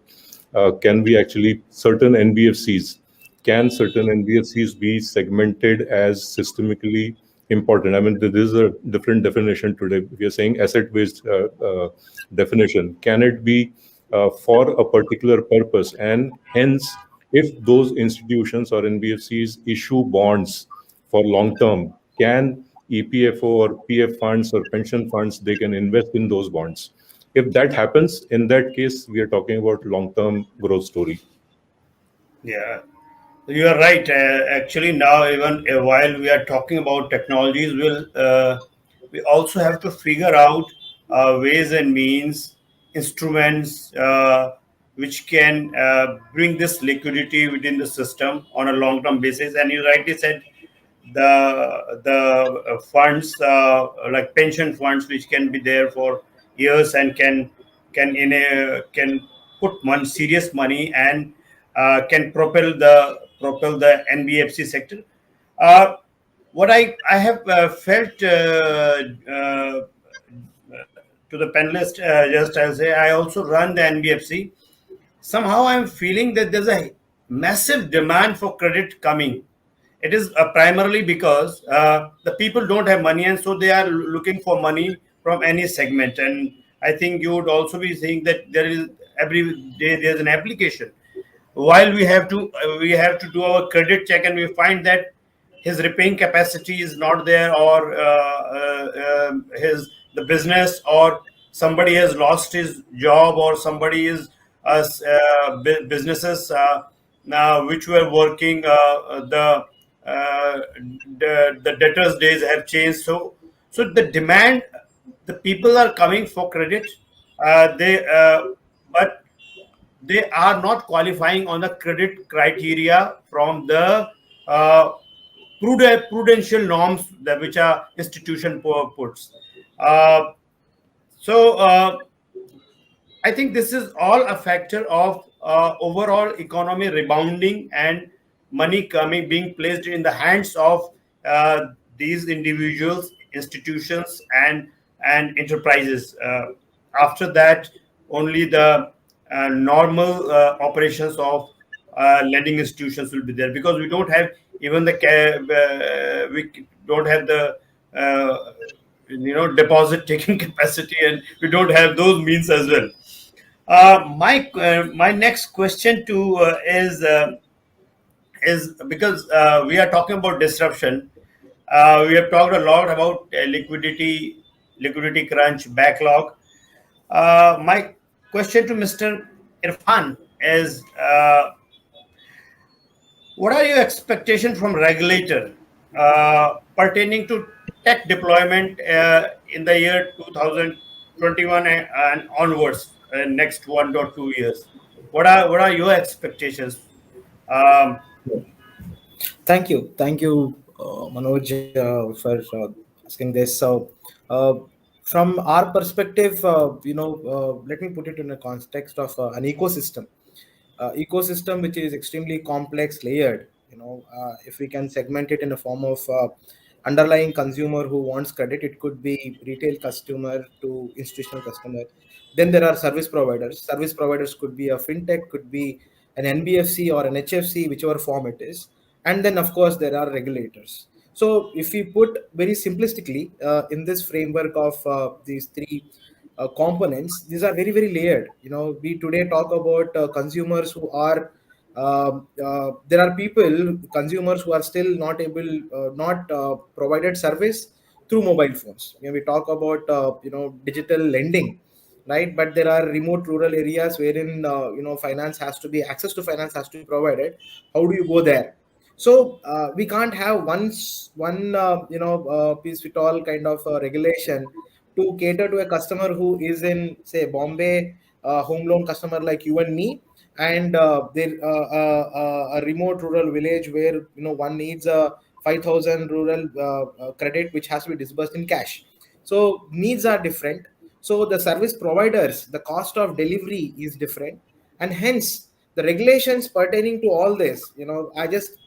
Can we actually certain NBFCs be segmented as systemically important? I mean, this is a different definition today. We are saying asset-based definition. Can it be for a particular purpose? And hence, if those institutions or NBFCs issue bonds for long term, can EPFO or PF funds or pension funds, they can invest in those bonds. If that happens, in that case, we are talking about long-term growth story. Yeah, you are right. Actually, now even while we are talking about technologies, we also have to figure out ways and means, instruments which can bring this liquidity within the system on a long-term basis. And you rightly said the funds like pension funds, which can be there for years and can put serious money and can propel the NBFC sector. Uh, what I have felt to the panelist, just I'll say I also run the NBFC. Somehow I'm feeling that there's a massive demand for credit coming. It is primarily because the people don't have money, and so they are looking for money from any segment. And I think you would also be saying that there is every day there's an application. While we have to do our credit check, and we find that his repaying capacity is not there, or his the business, or somebody has lost his job, or somebody is businesses now which were working, the debtors days have changed. So the demand, the people are coming for credit, they but they are not qualifying on the credit criteria from the uh, prudential norms that which are institution puts. Uh, so I think this is all a factor of overall economy rebounding and money coming being placed in the hands of these individuals, institutions, and enterprises. After that, only the normal operations of lending institutions will be there, because we don't have even we don't have the deposit taking capacity, and we don't have those means as well. My next question to is because we are talking about disruption. We have talked a lot about liquidity crunch, backlog. My question to Mr. Irfan is, what are your expectations from regulator pertaining to tech deployment in the year 2021 and onwards, next 1 or 2 years? What are your expectations? Um, Thank you, Manoj, for asking this. So, from our perspective, let me put it in a context of an ecosystem which is extremely complex, layered. If we can segment it in a form of underlying consumer who wants credit, it could be retail customer to institutional customer. Then there are service providers. Service providers could be a fintech, could be an NBFC or an HFC, whichever form it is. And then, of course, there are regulators. So, if we put very simplistically in this framework of these three components, these are very, very layered. We today talk about consumers who are there are consumers who are still not provided service through mobile phones. When we talk about digital lending, right? But there are remote rural areas wherein finance has to be access to finance has to be provided. How do you go there? So we can't have one piece fit all kind of regulation to cater to a customer who is in, say, Bombay, home loan customer like you and me, and there a remote rural village where one needs a 5,000 rural credit which has to be disbursed in cash. So needs are different. So the service providers, the cost of delivery is different, and hence the regulations pertaining to all this. I just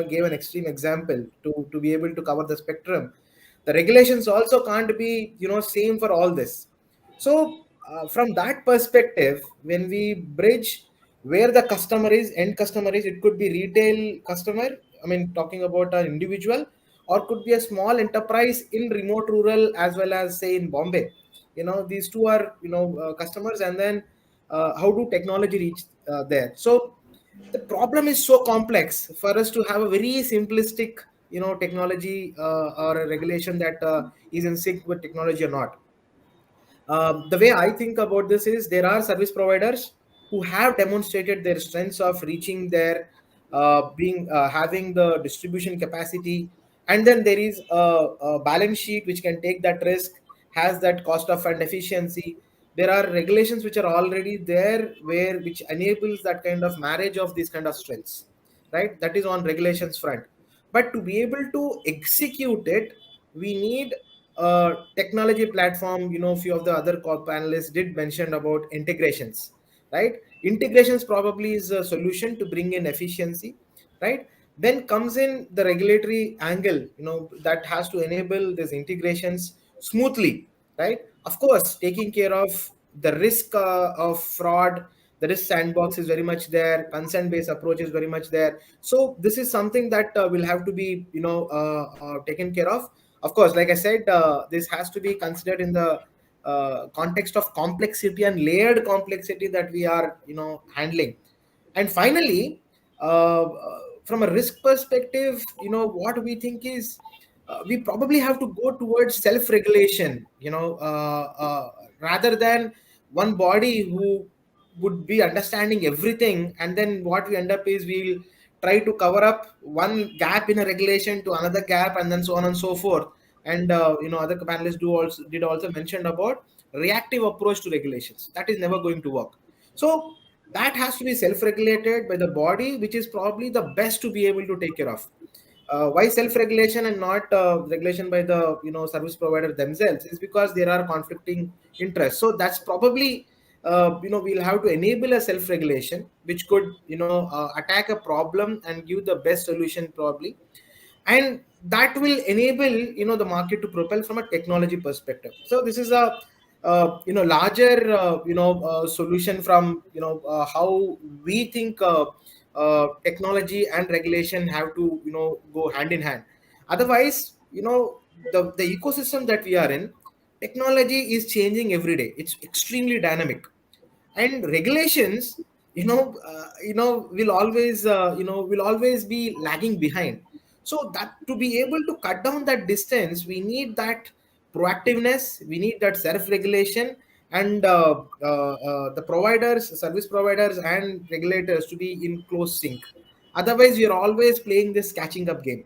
gave an extreme example to be able to cover the spectrum. The regulations also can't be same for all this. So from that perspective, when we bridge where the customer is, end customer is, it could be retail customer, I mean talking about an individual, or could be a small enterprise in remote rural as well as say in Bombay. These two are customers, and then how do technology reach there? So the problem is so complex for us to have a very simplistic technology or a regulation that is in sync with technology or not. The way I think about this is there are service providers who have demonstrated their strengths of reaching their being having the distribution capacity, and then there is a balance sheet which can take that risk, has that cost of fund efficiency. There are regulations which are already there where which enables that kind of marriage of these kind of strengths, right? That is on regulations front. But to be able to execute it, we need technology platform. Few of the other panelists did mention about integrations, right? Integrations probably is a solution to bring in efficiency, right? Then comes in the regulatory angle, that has to enable these integrations smoothly, right? Of course, taking care of the risk of fraud. The risk sandbox is very much there, consent based approach is very much there. So this is something that will have to be taken care of course. Like I said, this has to be considered in the context of complexity and layered complexity that we are handling. And finally, from a risk perspective, what we think is we probably have to go towards self-regulation, rather than one body who would be understanding everything, and then what we end up is we'll try to cover up one gap in a regulation to another gap, and then so on and so forth. And other panelists did also mention about reactive approach to regulations. That is never going to work. So that has to be self-regulated by the body, which is probably the best to be able to take care of. Why self-regulation and not regulation by the service provider themselves is because there are conflicting interests. So that's probably we'll have to enable a self-regulation which could attack a problem and give the best solution probably, and that will enable the market to propel from a technology perspective. So this is a larger solution from how we think technology and regulation have to go hand in hand. Otherwise, the ecosystem that we are in, technology is changing every day. It's extremely dynamic, and regulations will always be lagging behind. So that to be able to cut down that distance, we need that proactiveness, we need that self regulation, and the providers, service providers and regulators to be in close sync. Otherwise we are always playing this catching up game.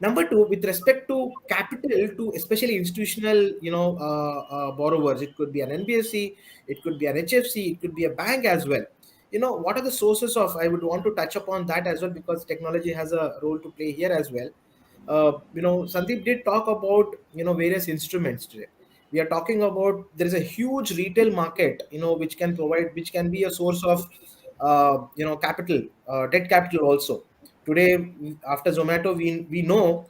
Number two, with respect to capital, to especially institutional, borrowers, it could be an NBFC, it could be an HFC, it could be a bank as well. What are the sources of? I would want to touch upon that as well because technology has a role to play here as well. Sandeep did talk about various instruments today. We are talking about there is a huge retail market, which can be a source of capital, debt capital also. Today, after Zomato, we know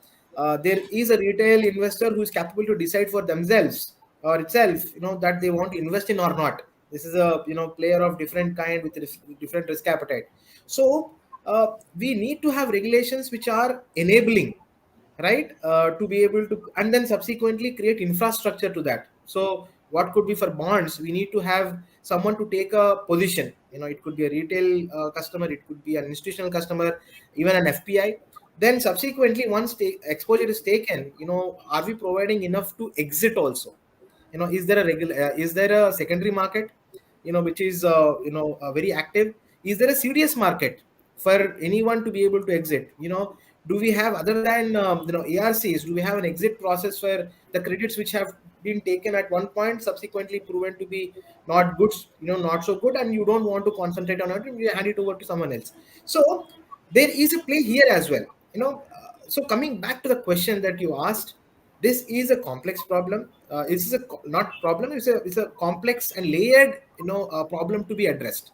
there is a retail investor who is capable to decide for themselves or itself, that they want to invest in or not. This is a player of different kind with different risk appetite. So we need to have regulations which are enabling, right, to be able to, and then subsequently create infrastructure to that. So what could be for bonds, we need to have someone to take a position. It could be a retail customer, it could be an institutional customer, even an FPI. Then subsequently, once exposure is taken, are we providing enough to exit also? is there a is there a secondary market, which is very active? Is there a serious market for anyone to be able to exit? Do we have, other than ARCs, do we have an exit process for the credits which have been taken at one point, subsequently proven to be not good, not so good, and you don't want to concentrate on it, and you hand it over to someone else? So there is a play here as well. So coming back to the question that you asked, this is a complex problem. This is not problem. It's a complex and layered problem to be addressed.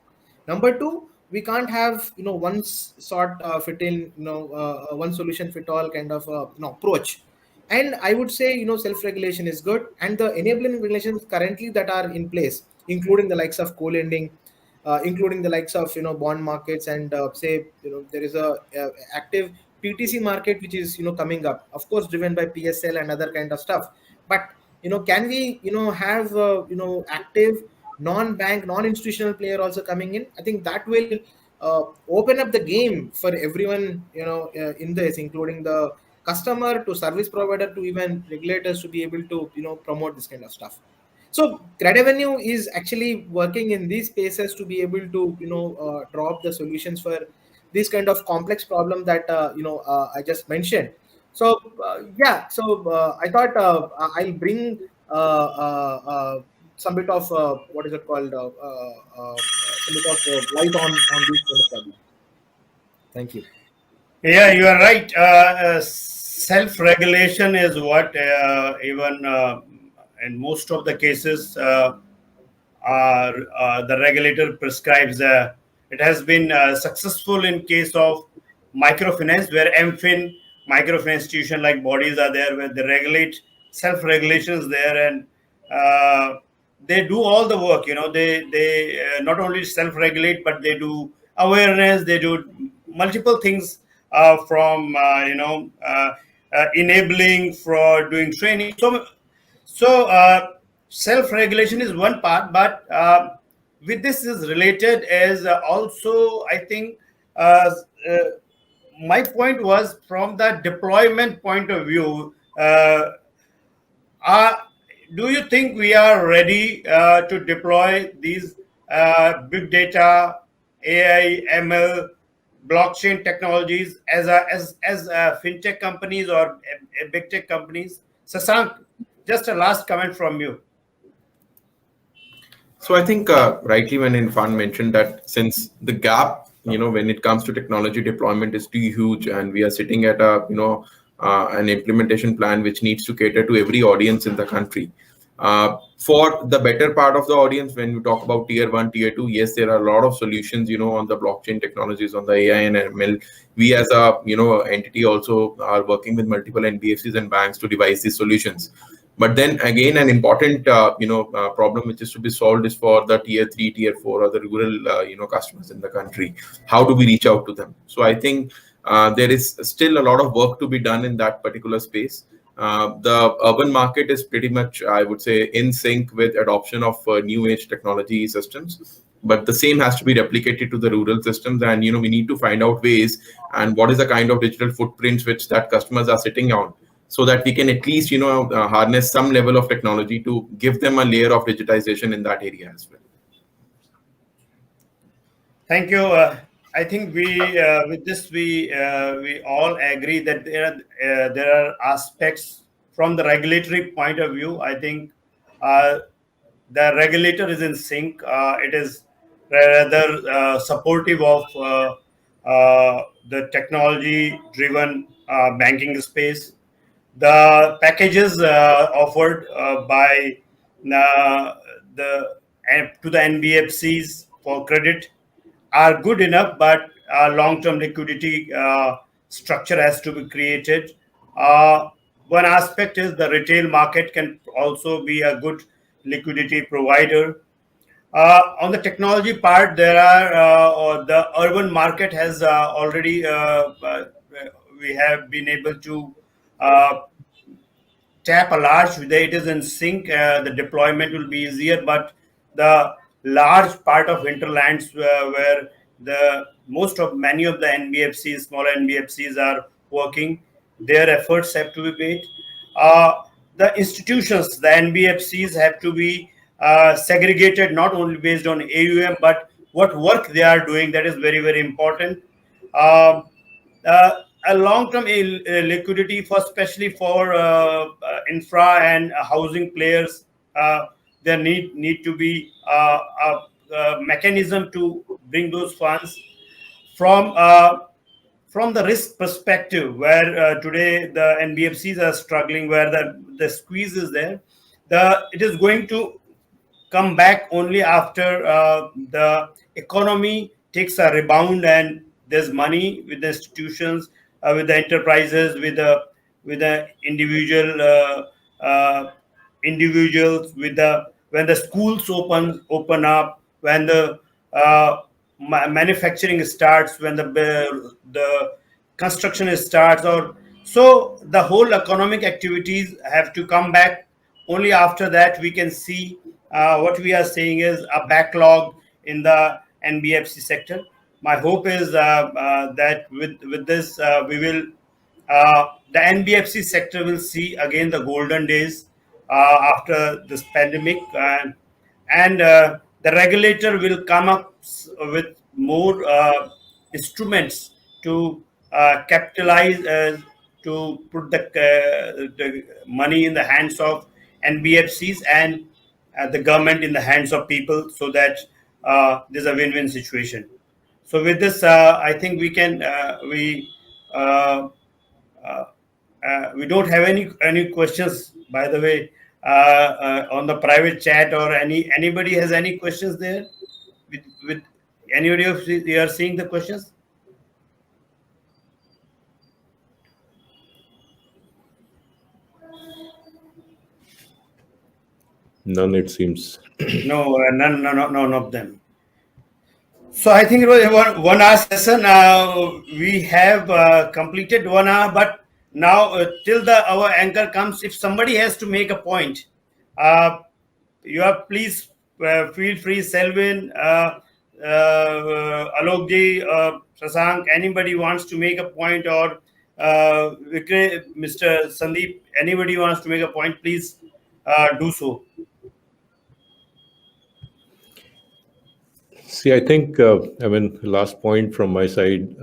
Number two, we can't have one sort fit in one solution fit all kind of approach. And I would say self-regulation is good, and the enabling regulations currently that are in place, including the likes of co-lending, including the likes of bond markets, and say there is a active PTC market which is coming up, of course driven by PSL and other kind of stuff. But can we have active non-bank, non-institutional player also coming in? I think that will open up the game for everyone in this, including the customer to service provider to even regulators, to be able to promote this kind of stuff. So Credivenue is actually working in these spaces to be able to draw up the solutions for this kind of complex problem that I just mentioned. So I thought I'll bring some bit of what is it called some bit of light on these kind of problems. Thank you. Yeah, you are right. Self-regulation is what even in most of the cases the regulator prescribes. It has been successful in case of microfinance, where MFIN, microfinance institution like bodies are there, where they regulate, self-regulation is there, and they do all the work. They not only self-regulate, but they do awareness, they do multiple things, from enabling, for doing training. So self-regulation is one part, but with this is related is also, I think, uh, my point was from the deployment point of view. Uh, do you think we are ready to deploy these big data, AI, ML, blockchain technologies as fintech companies or big tech companies? Sasank, just a last comment from you. So I think rightly when Irfan mentioned that since the gap, when it comes to technology deployment is too huge, and we are sitting at a, an implementation plan which needs to cater to every audience in the country. For the better part of the audience, when we talk about tier 1, tier 2, yes, there are a lot of solutions, on the blockchain technologies, on the AI and ML. We as a, entity also are working with multiple NBFCs and banks to devise these solutions. But then again, an important problem which is to be solved is for the tier 3, tier 4, or the rural customers in the country. How do we reach out to them? So I think there is still a lot of work to be done in that particular space. The urban market is pretty much, I would say, in sync with adoption of new age technology systems, but the same has to be replicated to the rural systems. And we need to find out ways and what is the kind of digital footprints which that customers are sitting on, so that we can at least harness some level of technology to give them a layer of digitization in that area as well. Thank you. I think we with this we all agree that there are aspects from the regulatory point of view. I think the regulator is in sync. It is rather supportive of the technology-driven banking space. The packages offered by the to the NBFCs for credit are good enough, but long-term liquidity structure has to be created. One aspect is the retail market can also be a good liquidity provider. On the technology part, there are or the urban market has already we have been able to tap a large, where it is in sync, the deployment will be easier. But the large part of hinterlands where the most of many of the NBFCs, small NBFCs are working, their efforts have to be made. the institutions, the NBFCs have to be segregated not only based on AUM but what work they are doing. That is very, very important. Um, a long-term liquidity for especially for infra and housing players. There need to be a mechanism to bring those funds from from the risk perspective, where today the NBFCs are struggling, where the squeeze is there. It is going to come back only after the economy takes a rebound and there's money with the institutions, with the enterprises, with the individuals, with the when the schools open up, when the manufacturing starts, when the construction starts, or so the whole economic activities have to come back. Only after that we can see what we are saying is a backlog in the NBFC sector. My hope is that with this we will the NBFC sector will see again the golden days after this pandemic, and the regulator will come up with more instruments to capitalize, to put the money in the hands of NBFCs and the government in the hands of people, so that there's a win-win situation. So with this, I think we can uh, uh, we don't have any questions, by the way, on the private chat, or anybody has any questions there with anybody of you are seeing the questions. None, it seems. No, none of them. So I think it was a one hour session. We have completed 1 hour, but now till the our anchor comes, if somebody has to make a point, uh, you are please feel free. Selvin, Alokji, Sasank, anybody wants to make a point, or Mr. Sandeep, anybody wants to make a point, please do so. See, I think, last point from my side,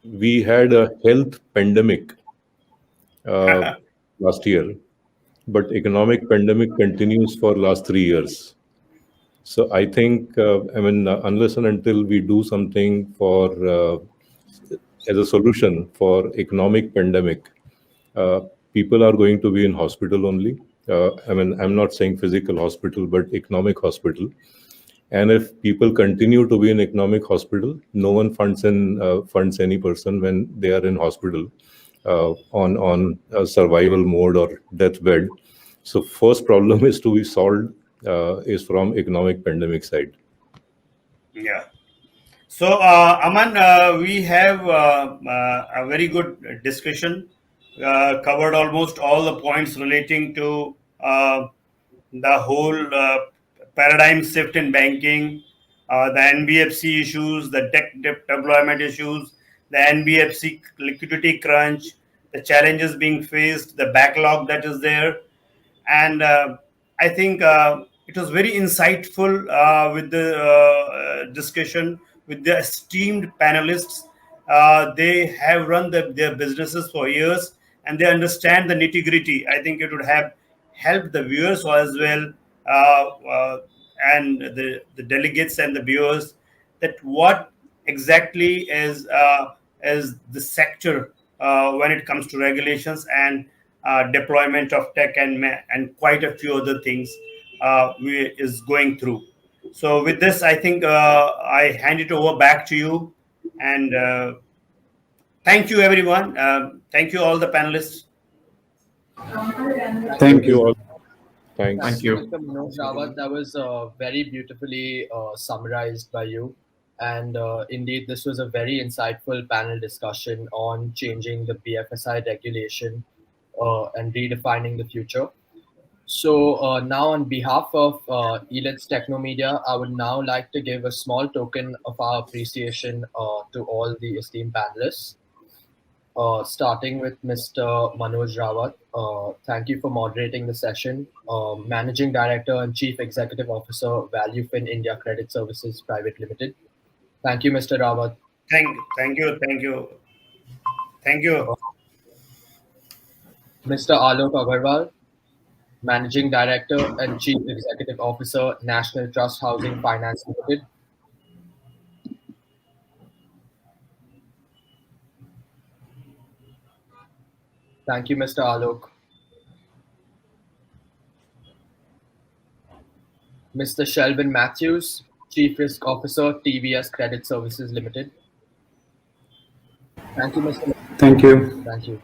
we had a health pandemic last year, but economic pandemic continues for last 3 years. So I think, unless and until we do something for as a solution for economic pandemic, uh, people are going to be in hospital only. I'm not saying physical hospital, but economic hospital. And if people continue to be in economic hospital, no one funds any person when they are in hospital on a survival mode or deathbed. So first problem is to be solved is from economic pandemic side. Yeah. So, Aman, we have a very good discussion, covered almost all the points relating to the whole paradigm shift in banking, the NBFC issues, the tech deployment issues, the NBFC liquidity crunch, the challenges being faced, the backlog that is there, and I think it was very insightful with the discussion with the esteemed panelists. They have run their businesses for years and they understand the nitty gritty. I think it would have helped the viewers as well, and the delegates and the viewers, that what exactly is the sector when it comes to regulations and deployment of tech and quite a few other things is going through. So with this, I think I hand it over back to you, and thank you everyone. Thank you all the panelists. Thank you all. Thanks. Thank you. Mr. Manoj Rawat, that was very beautifully summarized by you. And indeed, this was a very insightful panel discussion on changing the BFSI regulation and redefining the future. So now, on behalf of Elets Technomedia, I would now like to give a small token of our appreciation to all the esteemed panelists. starting with Mr. Manoj Rawat. Thank you for moderating the session. Managing Director and Chief Executive Officer, ValueFin India Credit Services Private Limited. Thank you, Mr. Rawat. Thank you. Mr. Alok Agarwal, Managing Director and Chief Executive Officer, National Trust Housing Finance Limited. Thank you, Mr. Alok. Mr. Shelvin Matthews, Chief Risk Officer, TVS Credit Services Limited. Thank you, Mr. Thank you. Thank you.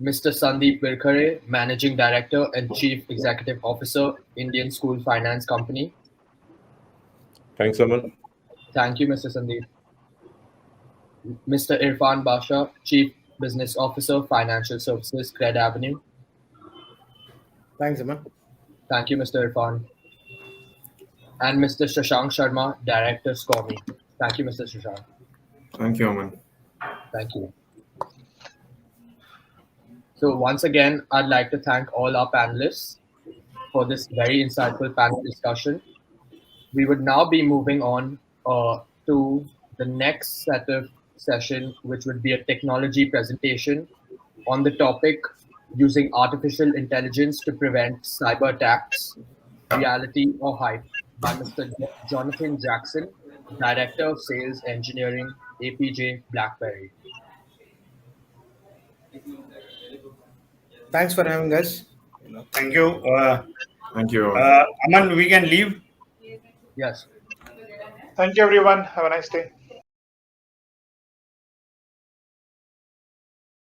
Mr. Sandeep Virkare, Managing Director and Chief Executive Officer, Indian School Finance Company. Thanks, Aman. Thank you, Mr. Sandeep. Mr. Irfan Basha, Chief Business Officer, Financial Services, Cred Avenue. Thanks, Aman. Thank you, Mr. Irfan. And Mr. Shashank Sharma, Director, SCOMI. Thank you, Mr. Shashank. Thank you, Aman. Thank you. So once again, I'd like to thank all our panelists for this very insightful panel discussion. We would now be moving on to the next set of session, which would be a technology presentation on the topic using artificial intelligence to prevent cyber attacks, reality or hype, by Mr. Jonathan Jackson, Director of Sales Engineering, APJ BlackBerry. Thanks for having us. Thank you. Thank you. Aman, we can leave. Yes. Thank you, everyone. Have a nice day.